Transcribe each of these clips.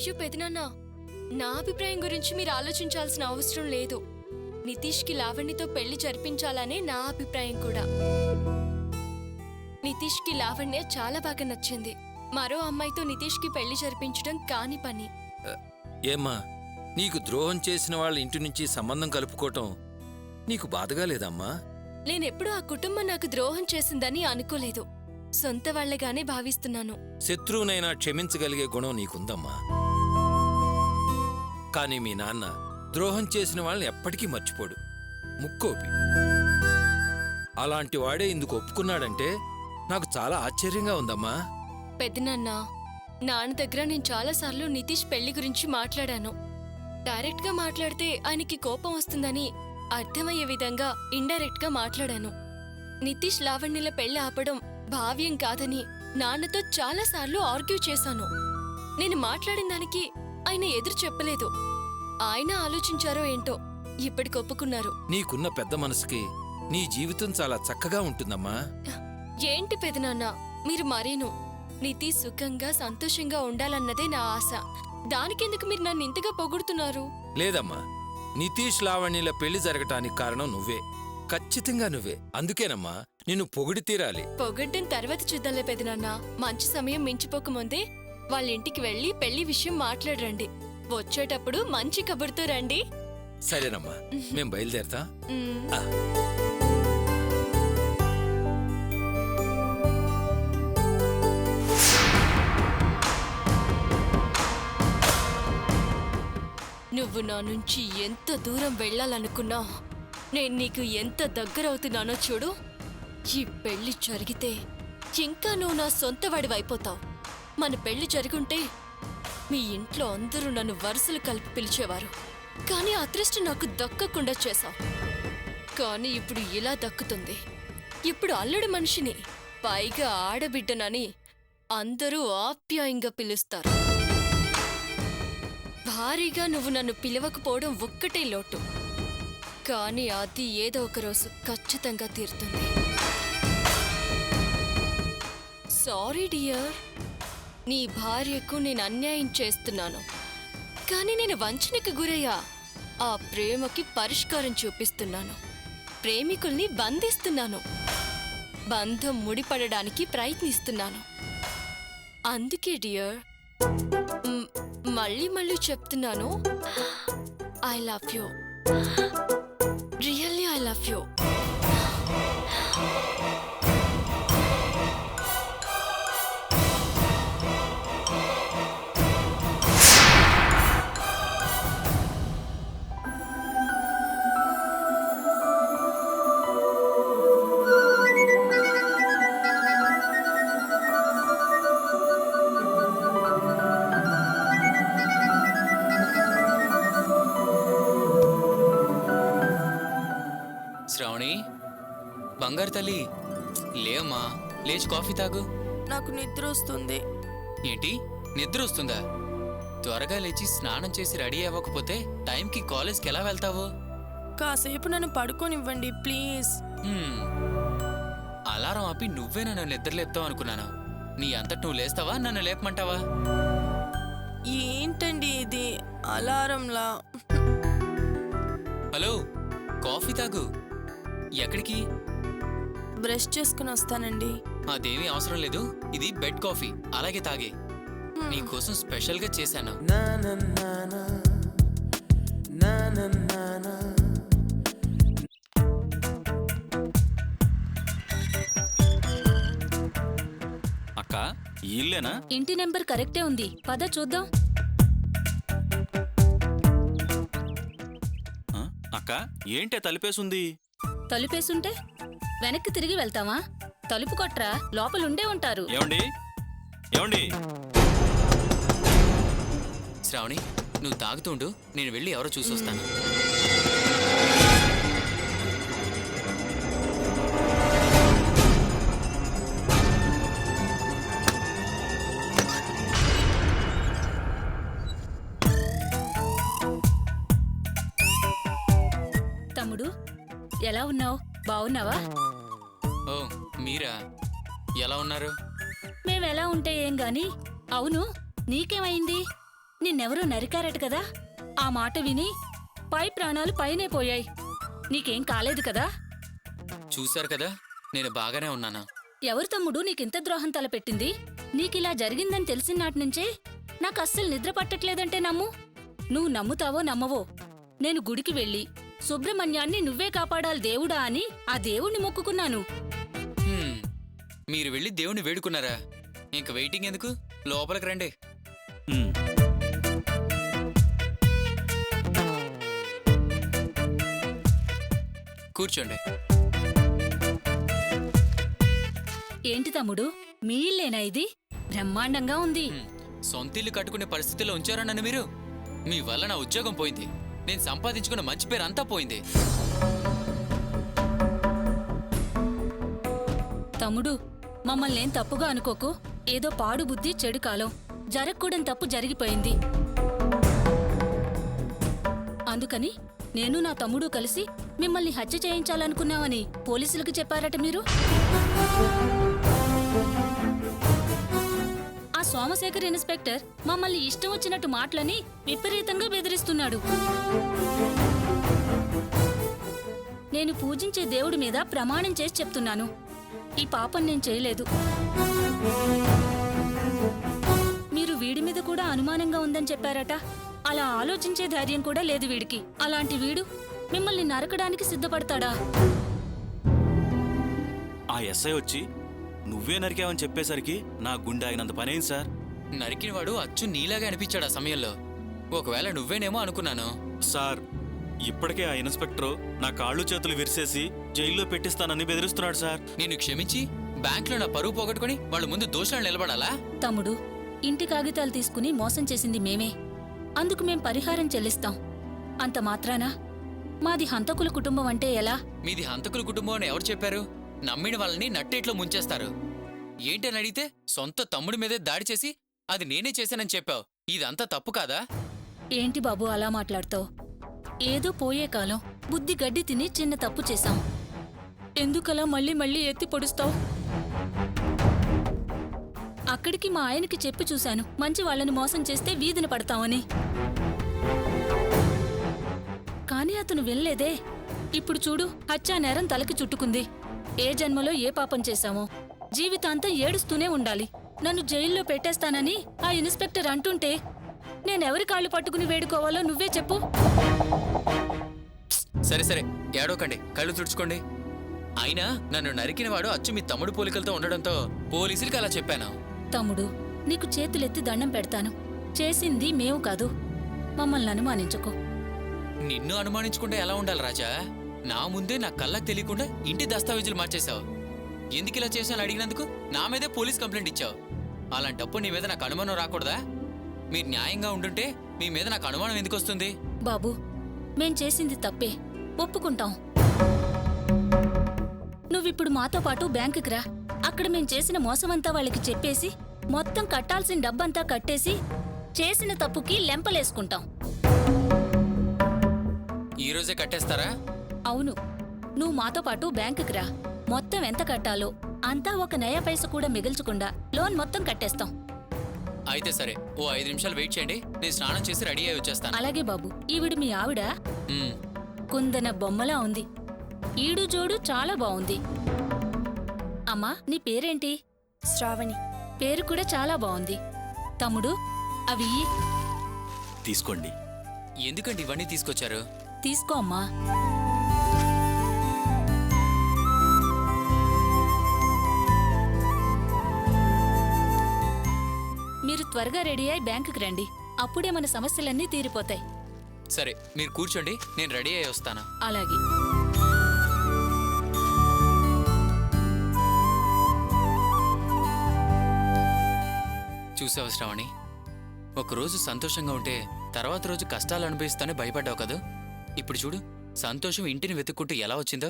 అయ్యో పెదనాన్న, నా అభిప్రాయం గురించి మీరు ఆలోచించాల్సిన అవసరం లేదు. నితీష్కి లావణ్యతో పెళ్లి జరిపించాలనే నా అభిప్రాయం కూడా. నితీష్కి లావణ్య చాలా బాగా నచ్చింది. మరో అమ్మాయితో నితీష్కి పెళ్లి జరిపించడం కాని పని. ఏమ్మా, నీకు ద్రోహం చేసిన వాళ్ళ ఇంటి నుంచి సంబంధం కలుపుకోవటం నీకు బాధగా లేదమ్మా? నేనెప్పుడూ ఆ కుటుంబం నాకు ద్రోహం చేసిందని అనుకోలేదు. సొంత వాళ్లగానే భావిస్తున్నాను. శత్రువునైనా క్షమించగలిగే గుణం నీకుందమ్మా. కానీ మీ నాన్న ద్రోహం చేసిన వాళ్ళని ఎప్పటికీ మర్చిపోడు, ముక్కోపి. అలాంటి వాడే ఇందుకు ఒప్పుకున్నాడంటే నాకు చాలా ఆశ్చర్యంగా ఉందమ్మా. పెద్దనాన్న, నాన్న దగ్గర నేను చాలాసార్లు నితీష్ పెళ్లి గురించి మాట్లాడాను. డైరెక్ట్ గా మాట్లాడితే ఆయనకి కోపం వస్తుందని అర్థమయ్యే విధంగా ఇండైరెక్ట్ గా మాట్లాడాను. నితీష్ లావణ్యల పెళ్లి ఆపడం భావ్యం కాదని నాన్నతో చాలాసార్లు ఆర్గ్యూ చేశాను. నేను మాట్లాడిన దానికి ఆయన ఎదురు చెప్పలేదు. ఆయన ఆలోచించారో ఏంటో ఇప్పటికి ఒప్పుకున్నారు. నీకున్న పెద్ద మనసుకి నీ జీవితం చాలా చక్కగా ఉంటుందమ్మా. ఏంటి పెదనాన్న మీరు మరీను? నితీష్ సుఖంగా సంతోషంగా ఉండాలన్నదే నా ఆశ. దానికెందుకు మీరు నన్ను ఇంతగా పొగుడుతున్నారు? లేదమ్మా, నితీష్ లావణ్యల పెళ్లి జరగటానికి కారణం నువ్వే, ఖచ్చితంగా నువ్వే. అందుకేనమ్మా నిన్ను పొగిడి తీరాలి. పొగడ్డం తర్వాత చూద్దాంలే పెదనాన్న. మంచి సమయం మించిపోకముందే వాళ్ళ ఇంటికి వెళ్లి పెళ్లి విషయం మాట్లాడరండి. వచ్చేటప్పుడు మంచి కబుర్తో రండి. సరేనమ్మా, మేం బయలుదేరతా. నువ్వు నా నుంచి ఎంత దూరం వెళ్లాలనుకున్నా నేను నీకు ఎంత దగ్గరవుతున్నానో చూడు. ఈ పెళ్లి జరిగితే ఇంకా నువ్వు నా సొంతవాడివైపోతావు. మన పెళ్లి జరుగుంటే మీ ఇంట్లో అందరూ నన్ను వరుసలు కలిపి పిలిచేవారు. కానీ అదృష్టం నాకు దక్కకుండా చేశావు. కానీ ఇప్పుడు ఇలా దక్కుతుంది. ఇప్పుడు అల్లుడు మనిషిని, పైగా ఆడబిడ్డనని అందరూ ఆప్యాయంగా పిలుస్తారు. భారీగా నువ్వు నన్ను పిలవకపోవడం ఒక్కటే లోటు. కానీ అది ఏదో ఒకరోజు ఖచ్చితంగా తీరుతుంది. సారీ డియర్, నీ భార్యకు నేను అన్యాయం చేస్తున్నాను. కానీ నేను వంచనకు గురయ్యా. ఆ ప్రేమకి పరిష్కారం చూపిస్తున్నాను. ప్రేమికుల్ని బంధిస్తున్నాను. బంధం ముడిపడడానికి ప్రయత్నిస్తున్నాను. అందుకే డియర్, మళ్ళీ మళ్ళీ చెప్తున్నాను, I love you. Really I love you. Shravani, బంగారు తల్లి, లేమ్మా, లేచి కాఫీ తాగు. నాకు నిద్ర వస్తుంది. ఏంటి, నిద్ర వస్తుందా? త్వరగా లేచి స్నానం చేసి రెడీ అవ్వకపోతే టైంకి కాలేజ్కి ఎలా వెళ్తావు? కాసేపు నన్ను పడుకోనివ్వండి ప్లీజ్. అలారం ఆపి నువ్వే నన్ను నిద్ర లేపుతావు అనుకున్నాను. నీ అంతటి నువ్వు లేస్తావా, నన్ను లేపమంటావా? ఏంటండి ఇది అలారంలా? హలో, కాఫీ తాగు. ఎక్కడికి? బ్రష్ చేసుకుని వస్తానండి. అదేమీ అవసరం లేదు, ఇది బెడ్ కాఫీ, అలాగే తాగే. నీకోసం స్పెషల్గా చేశాను. అక్క, ఈ ఇల్లేనా? ఇంటి నెంబర్ కరెక్టే ఉంది, పద చూద్దాం. అక్క, ఏంటే తలుపేసుంది? తలుపేసుంటే వెనక్కి తిరిగి వెళ్తావా? తలుపు కొట్రా, లోపలుండే ఉంటారు. ఏమండి, ఏమండి? శ్రావణి, నువ్వు తాగుతుండు, నేను వెళ్ళి ఎవరో చూసొస్తాను. తమ్ముడు, ఎలా ఉన్నావు? బావున్నావా? ఓ, మీరా? ఎలా ఉన్నారు? మేమెలా ఉంటే ఏం గాని. అవును, నీకేమైంది? నిన్నెవరో నరికారట కదా ఆ మాట విని పై ప్రాణాలు పైనే పోయాయి. నీకేం కాలేదు కదా? చూశారు కదా, నేను బాగానే ఉన్నాను. ఎవరు తమ్ముడు నీకింత ద్రోహం తలపెట్టింది? నీకిలా జరిగిందని తెలిసినాటినుంచే నాకు అస్సలు నిద్ర పట్టట్లేదంటే నమ్ము. నువ్వు నమ్ముతావో నమ్మవో, నేను గుడికి వెళ్ళి సుబ్రహ్మణ్యాన్ని నువ్వే కాపాడాలి దేవుడా అని ఆ దేవుణ్ణి మొక్కుకున్నాను. హ్మ్, మీరు వెళ్ళి దేవుణ్ణి వేడుకున్నారా? ఇంక వెయిటింగ్ ఎందుకు, లోపలికి రండి. ఉమ్, కూర్చోండి. ఏంటి తమ్ముడు, మీ ఇల్లేనా ఇది? బ్రహ్మాండంగా ఉంది. సొంతిల్లు కట్టుకునే పరిస్థితిలో ఉంచారా నన్ను మీరు? మీ వల్ల నా ఉద్యోగం పోయింది, నేను సంపాదించుకున్న మంచి పేరు అంతా పోయింది. తమ్ముడు, మమ్మల్నేం తప్పుగా అనుకోకు. ఏదో పాడు బుద్ధి చెడు కాలం, జరగకూడని తప్పు జరిగిపోయింది. అందుకని నేను నా తమ్ముడు కలిసి మిమ్మల్ని హత్య చేయించాలనుకున్నామని పోలీసులకు చెప్పారట మీరు. ఆ సోమశేఖర్ ఇన్స్పెక్టర్ మమ్మల్ని ఇష్టం వచ్చినట్టు మాటలని విపరీతంగా బెదిరిస్తున్నాడు. నేను పూజించే దేవుడి మీద ప్రమాణం చేసి చెప్తున్నాను, ఈ పాపం నేను చేయలేదు. మీరు వీడి మీద కూడా అనుమానంగా ఉందని చెప్పారట. అలా ఆలోచించే ధైర్యం కూడా లేదు వీడికి. అలాంటి వీడు మిమ్మల్ని నరకడానికి సిద్ధపడతాడా? ఆ ఎస్ఐ వచ్చి నువ్వే నరికావని చెప్పేసరికి నా గుండె ఆగినంత పనేం సార్. నరికినవాడు అచ్చు నీలాగా అనిపించాడు ఆ సమయంలో. ఒకవేళ నువ్వేనేమో అనుకున్నాను. సార్, ఇప్పటికే ఆ ఇన్స్పెక్టర్ నా కాళ్ళు చేతులు విరిసేసి జైల్లో పెట్టిస్తానని బెదిరిస్తున్నాడు సార్. నేను క్షమించి బ్యాంకులో నా పరువు పోగొట్టుకుని వాళ్ళ ముందు దోషాలు నిలబడాలా? తమ్ముడు, ఇంటి కాగితాలు తీసుకుని మోసం చేసింది మేమే. అందుకు మేం పరిహారం చెల్లిస్తాం. అంత మాత్రానా మాది హంతకుల కుటుంబం అంటే ఎలా? మీది హంతకుల కుటుంబం అని ఎవరు చెప్పారు? నమ్మిన వాళ్ళని నట్టేట్లో ముంచేస్తారు. ఏంటని అడిగితే సొంత తమ్ముడి మీదే దాడి చేసి అది నేనే చేశానని చెప్పావు. ఇదంతా తప్పు కాదా? ఏంటి బాబు అలా మాట్లాడతావు? ఏదో పోయే కాలం, బుద్ధి గడ్డి తిని చిన్న తప్పు చేశాం. ఎందుకలా మళ్ళీ మళ్ళీ ఎత్తి పొడుస్తావు? అక్కడికి మా ఆయనకి చెప్పి చూశాను, మంచి వాళ్ళని మోసం చేస్తే వీధిని పడతామని. కానీ అతను వినలేదే. ఇప్పుడు చూడు, హత్యా నేరం తలకి చుట్టుకుంది. ఏ జన్మలో ఏ పాపం చేశామో జీవితాంతం ఏడుస్తూనే ఉండాలి. నన్ను జైల్లో పెట్టేస్తానని ఆ ఇన్స్పెక్టర్ అంటుంటే నేనెవరి కాళ్ళు పట్టుకుని వేడుకోవాలో నువ్వే చెప్పు. సరే సరే, ఏడోకండి, కళ్ళు తుడుచుకోండి. అయినా నన్ను నరికినవాడు అచ్చు మీ తమ్ముడు పోలికలతో ఉండడంతో పోలీసులకి అలా చెప్పాను. తమ్ముడు, నీకు చేతులెత్తి దండం పెడతాను. చేసింది మేము కాదు, మమ్మల్ని అనుమానించుకో. నిన్ను అనుమానించుకుంటే ఎలా ఉండాలి రాజా? నా ముందే నా కళ్ళకు తెలియకుండా ఇంటి దస్తావేజులు మార్చేశావు. ఎందుకు ఇలా చేశాను అడిగినందుకు నా మీదే పోలీస్ కంప్లైంట్ ఇచ్చావు. అలాంటప్పుడు నీ మీద నాకు అనుమానం రాకూడదా? మీరు న్యాయంగా ఉండుంటే మీ మీద నాకు అనుమానం ఎందుకు వస్తుంది? బాబు, మేం చేసింది తప్పే, ఒప్పుకుంటాం. నువ్విప్పుడు మాతో పాటు బ్యాంకుకి రా. అక్కడ మేం చేసిన మోసమంతా వాళ్ళకి చెప్పేసి మొత్తం కట్టాల్సిన డబ్బంతా కట్టేసి చేసిన తప్పుకి లెంపలేసుకుంటాం. ఈ రోజే కట్టేస్తారా? అవును, నువ్వు మాతో పాటు బ్యాంకుకి రా. మొత్తం ఎంత కట్టాలో అంతా ఒక నయా పైస కూడా మిగిల్చకుండా లోన్ మొత్తం కట్టేస్తాం. అయితే సరే, ఓ 5 నిమిషాలు వెయిట్ చేయండి, నేను స్నానం చేసి రెడీ అయి వచ్చేస్తాను. అలాగే బాబు. ఈవిడ మీ ఆవిడ? మ్మ్. కుందన బొమ్మలా ఉంది. ఈడు జోడు చాలా బాగుంది. అమ్మా, నీ పేరేంటి? శ్రావణి. పేరు కూడా చాలా బాగుంది. తమ్ముడు, అవి ఇయ్యి. తీసుకోండి. ఎందుకండి ఇవన్నీ తీసుకొచ్చారు? తీసుకో అమ్మా. మీరు త్వరగా రెడీ అయి బ్యాంకుకి రండి. అప్పుడే మన సమస్యలన్నీ తీరిపోతాయి. సరే, మీరు కూర్చోండి, నేను రెడీ అయి వస్తాను. అలాగే. చూసావా శ్రావణి, ఒకరోజు సంతోషంగా ఉంటే తర్వాత రోజు కష్టాలు అనుభవిస్తానే భయపడ్డావు కదా. ఇప్పుడు చూడు, సంతోషం ఇంటిని వెతుక్కుంటూ ఎలా వచ్చిందో.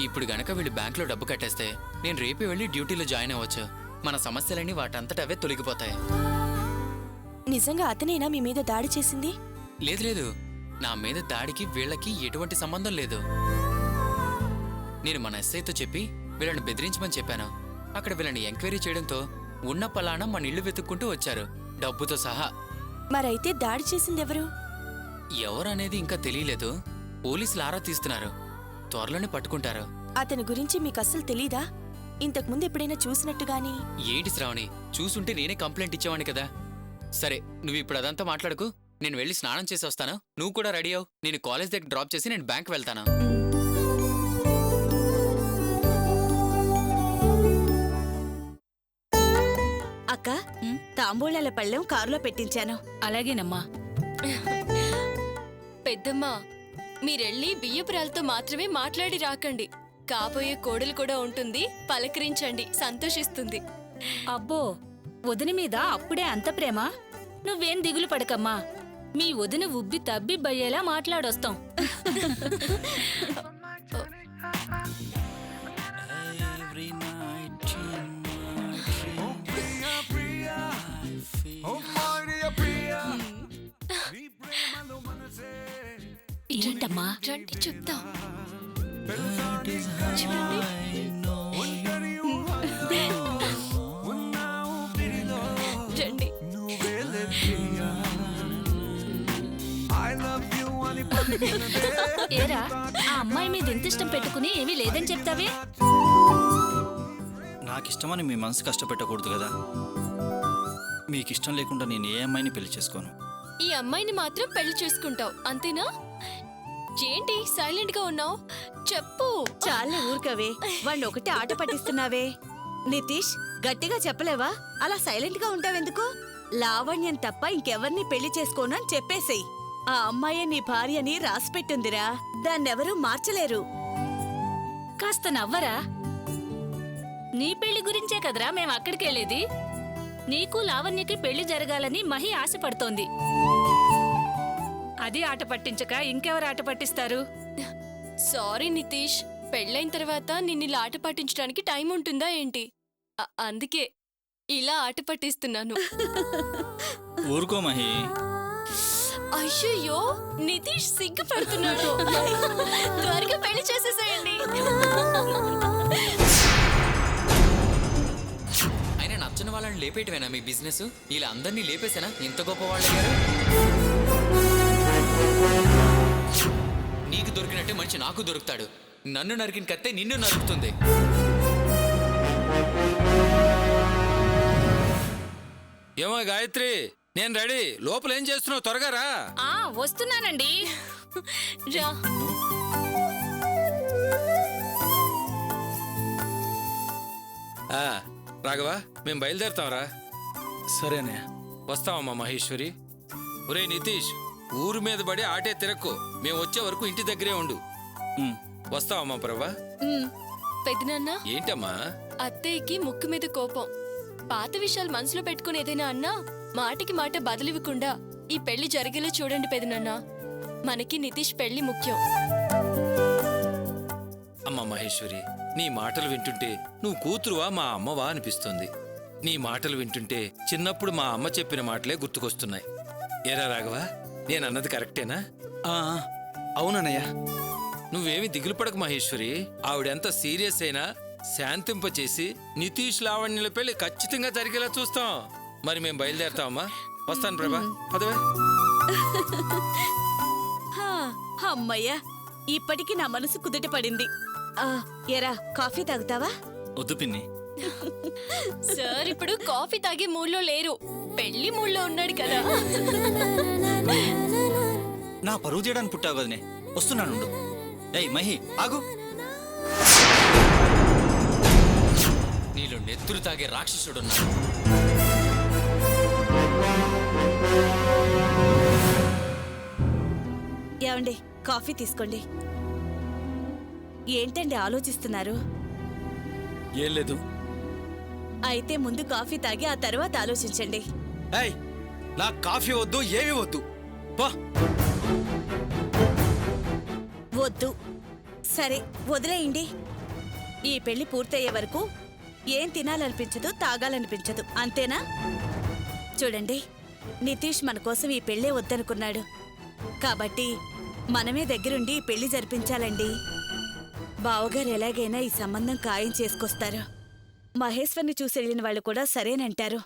ఇప్పుడు గనక వీళ్ళు బ్యాంకులో డబ్బు కట్టేస్తే నేను రేపే వెళ్ళి డ్యూటీలో జాయిన్ అవ్వచ్చు. మన సమస్యలన్నీ వాటంతటవే తొలగిపోతాయి. నిజంగా అతనేనా మీ మీద దాడి చేసింది? లేదు లేదు, నా మీద దాడికి వీళ్ళకి ఎటువంటి సంబంధం లేదు. నేను మన ఎస్ఐతో చెప్పి వీళ్ళని బెదిరించమని చెప్పాను. అక్కడ వీళ్ళని ఎంక్వైరీ చేయడంతో ఉన్న పలానా మన ఇల్లు వెతుక్కుంటూ వచ్చారు, డబ్బుతో సహా. మరైతే దాడి చేసిందెవరు? ఎవరనేది ఇంకా తెలియలేదు. పోలీసులు ఆరా తీస్తున్నారు. త్వరలోనే పట్టుకుంటారు. అతని గురించి మీకు అస్సలు తెలీదా? ఇంతకుముందు ఎప్పుడైనా చూసినట్టుగాని? ఏంటి శ్రావణి, చూసుంటే నేనే కంప్లైంట్ ఇచ్చేవాడిని కదా. సరే, నువ్వు ఇప్పుడు అదంతా మాట్లాడకు. నేను వెళ్ళి స్నానం చేసి వస్తాను. నువ్వు కూడా రెడీ అవ్వు. నేను కాలేజ్ దగ్గర డ్రాప్ చేసి నేను బ్యాంక్ వెళ్తాను. అక్క, తాంబూలాల పళ్ళెం కారులో పెట్టించాను. అలాగేనమ్మా. పెద్దమ్మా, మీరెళ్ళి బియ్యపురాలతో మాత్రమే మాట్లాడి రాకండి. కాబోయే కోడలు కూడా ఉంటుంది, పలకరించండి, సంతోషిస్తుంది. అబ్బో, వదిన మీద అప్పుడే అంత ప్రేమ? నువ్వేం దిగులు పడకమ్మా. మీ వదిన ఉబ్బి తబ్బి బయ్యేలా మాట్లాడొస్తాం. ఏంటమ్మా? రండి చెప్తా. రండి. ఏరా, ఆ అమ్మాయి మీద ఎంత ఇష్టం పెట్టుకుని ఏమీ లేదని చెప్తావే? నాకిష్టమని మీ మనసు కష్టపెట్టకూడదు కదా. మీకిష్టం లేకుండా నేను ఏ అమ్మాయిని పెళ్లి చేసుకోను. ఈ అమ్మాయిని మాత్రం పెళ్లి చేసుకుంటావు, అంతేనా? ఏంటి సైలెంట్ గా ఉన్నావు? చెప్పు. చాలా ఊరుకవే, వాణ్ణి ఒకటే ఆట పట్టిస్తున్నావే. నితీష్, గట్టిగా చెప్పలేవా? అలా సైలెంట్ గా ఉంటావెందుకు? లావణ్యం తప్ప ఇంకెవర్ని పెళ్లి చేసుకోను అని చెప్పేసేయ్. ఆ అమ్మాయే నీ భార్యని రాసిపెట్టుందిరా, దాన్నెవరూ మార్చలేరు. కాస్త నవ్వరా. నీ పెళ్లి గురించే కదరా మేం అక్కడికెళ్ళేది. నీకు లావణ్యకి పెళ్లి జరగాలని మహి ఆశపడుతోంది. అది ఆట పట్టించక ఇంకెవరు ఆట పట్టిస్తారు? సారీ నితీష్, పెళ్ళైన తర్వాత నిన్ను ఆట పట్టించడానికి టైం ఉంటుందా ఏంటి? అందుకే ఇలా ఆట పట్టిస్తున్నాను. ఊరుకో మహి. అయ్యయ్యో, నితీష్ సిగ్గుపడుతున్నాడు. త్వరగా పెళ్లి చేసేసేయండి. అయినా నచ్చని వాళ్ళని లేపేయటమేనా మీ బిజినెస్? ఇలా అందరినీ లేపేసేనా? ఇంత గొప్ప వాళ్ళు అయ్యారు. నీకు దొరికినట్టే మనిషి నాకు దొరుకుతాడు. నన్ను నరికిన కత్తే నిన్ను నరుకుతుంది. ఏమో గాయత్రి, నేను రెడీ. లోపల ఏం చేస్తున్నావు? త్వరగా రా. వస్తున్నానండి. రా. రాఘవా, మేము బయలుదేరుతాంరా. సరేనే. వస్తావమ్మా మహేశ్వరి. ఒరే నితీష్, ఊరు మీద పడి ఆటే తిరక్కు. మేము వచ్చే వరకు ఇంటి దగ్గరే ఉండు. వస్తావమ్మా ప్రభా. పెద్దనాన్న, ఏంటమ్మా? అత్తయ్యకి ముక్కు మీద కోపం. పాత విషయాలు మనసులో పెట్టుకుని ఏదైనా అన్నా మాటికి మాట బదిలివ్వకుండా ఈ పెళ్లి జరిగేలా చూడండి పెదనాన్న. మనకి నితీష్ పెళ్లి ముఖ్యం. అమ్మా మహేశ్వరి, నీ మాటలు వింటుంటే నువ్వు కూతురువా మా అమ్మవా అనిపిస్తుంది. నీ మాటలు వింటుంటే చిన్నప్పుడు మా అమ్మ చెప్పిన మాటలే గుర్తుకొస్తున్నాయి. ఏరా రాఘవా, నేనన్నది కరెక్టేనా? అవునన్నయ్య. నువ్వేమి దిగులు పడకు మహేశ్వరి. ఆవిడెంత సీరియస్ అయినా శాంతింపచేసి నితీష్ లావణ్యుల పెళ్లి ఖచ్చితంగా జరిగేలా చూస్తాం. మరి మేము బయలుదేరతామమ్మా. వస్తాను ప్రభా, పదవే. అమ్మయ్యా, ఇప్పటికి నా మనసు కుదుట పడింది. ఎరా, కాఫీ తాగుతావా? వద్దు పిన్ని. సార్ ఇప్పుడు కాఫీ తాగే మూడ్లో లేరు, పెళ్లి మూడ్లో ఉన్నాడు కదా. నా పరువు చేయడానికి పుట్టావు కదనే. వస్తున్నాను. ఏయ్ మహి, ఆగు. నీలో నెత్తురు తాగే రాక్షసుడున్నాడు. ఏమండి, కాఫీ తీసుకోండి. ఏంటండి ఆలోచిస్తున్నారు? ఏం లేదు. అయితే ముందు కాఫీ తాగి ఆ తర్వాత ఆలోచించండి. ఏయ్, నా కాఫీ వద్దు, ఏమీ వద్దు. పా. వద్దు. సరే, వదిలేయండి. ఈ పెళ్లి పూర్తయ్యే వరకు ఏం తినాలనిపించదు, తాగాలనిపించదు, అంతేనా? చూడండి, నితీష్ మన కోసం ఈ పెళ్ళే వద్దనుకున్నాడు. కాబట్టి మనమే దగ్గరుండి ఈ పెళ్లి జరిపించాలండి. బావగారు ఎలాగైనా ఈ సంబంధం ఖాయం చేసుకొస్తారు. మహేశ్వర్ని చూసెళ్ళిన వాళ్ళు కూడా సరేనంటారు.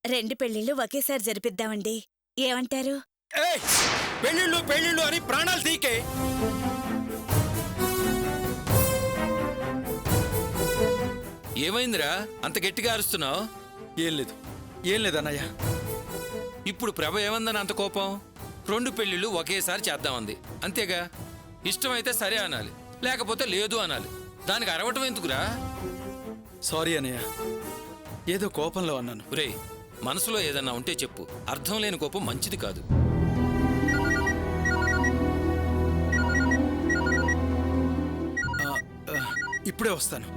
2 పెళ్లిళ్ళు ఒకేసారి జరిపిద్దామండి. ఏమంటారు? ఏయ్, పెళ్ళిళ్ళు పెళ్ళిళ్ళు అని ప్రాణాలు తీకే. ఏమైందిరా అంత గట్టిగా అరుస్తున్నావు? ఏం లేదు అన్నయ్య. ఇప్పుడు ప్రభ ఏమందని అంత కోపం? 2 పెళ్ళిళ్ళు ఒకేసారి చేద్దామంది, అంతేగా. ఇష్టమైతే సరే అనాలి, లేకపోతే లేదు అనాలి. దానికి అరవటం ఎందుకురా? సారీ అన్నయ్య, ఏదో కోపంలో అన్నాను. ఒరేయ్, మనసులో ఏదన్నా ఉంటే చెప్పు. అర్థం లేని కోపం మంచిది కాదు. ఇప్పుడే వస్తాను.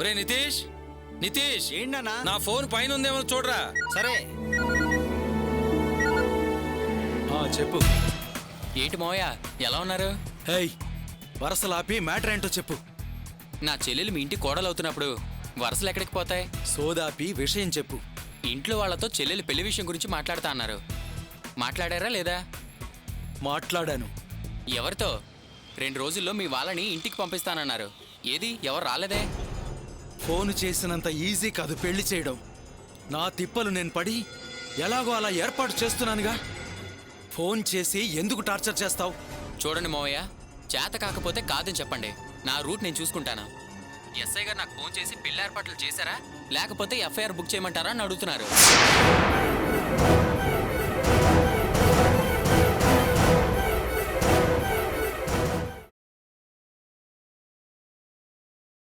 ఒరే నితీష్, నితీష్, ఏంటన్నా? నా ఫోన్ పైన ఉందేమో చూడరా. సరే. చెప్పు. ఏంటి మావయ్య, ఎలా ఉన్నారు? హేయ్, వరసలాపి మ్యాటర్ ఏంటో చెప్పు. నా చెల్లెలు మీ ఇంటి కోడలవుతున్నప్పుడు వరసలు ఎక్కడికి పోతాయి? సోదాపి విషయం చెప్పు. ఇంట్లో వాళ్ళతో చెల్లెలు పెళ్లి విషయం గురించి మాట్లాడుతా అన్నారు. మాట్లాడారా లేదా? మాట్లాడాను. ఎవరితో? 2 రోజుల్లో మీ వాళ్ళని ఇంటికి పంపిస్తానన్నారు. ఏది, ఎవరు రాలేదే? ఫోన్ చేసినంత ఈజీ కాదు పెళ్లి చేయడం. నా తిప్పలు నేను పడి ఎలాగో అలా ఏర్పాటు చేస్తున్నానుగా. ఫోన్ చేసి ఎందుకు టార్చర్ చేస్తావు? చూడండి మావయ్య, చేత కాకపోతే కాదని చెప్పండి. నా రూట్ నేను చూసుకుంటాను. ఎస్ఐ గారు నాకు ఫోన్ చేసి పెళ్లి ఏర్పాట్లు చేశారా, లేకపోతే ఎఫ్ఐఆర్ బుక్ చేయమంటారా అని అడుగుతున్నారు.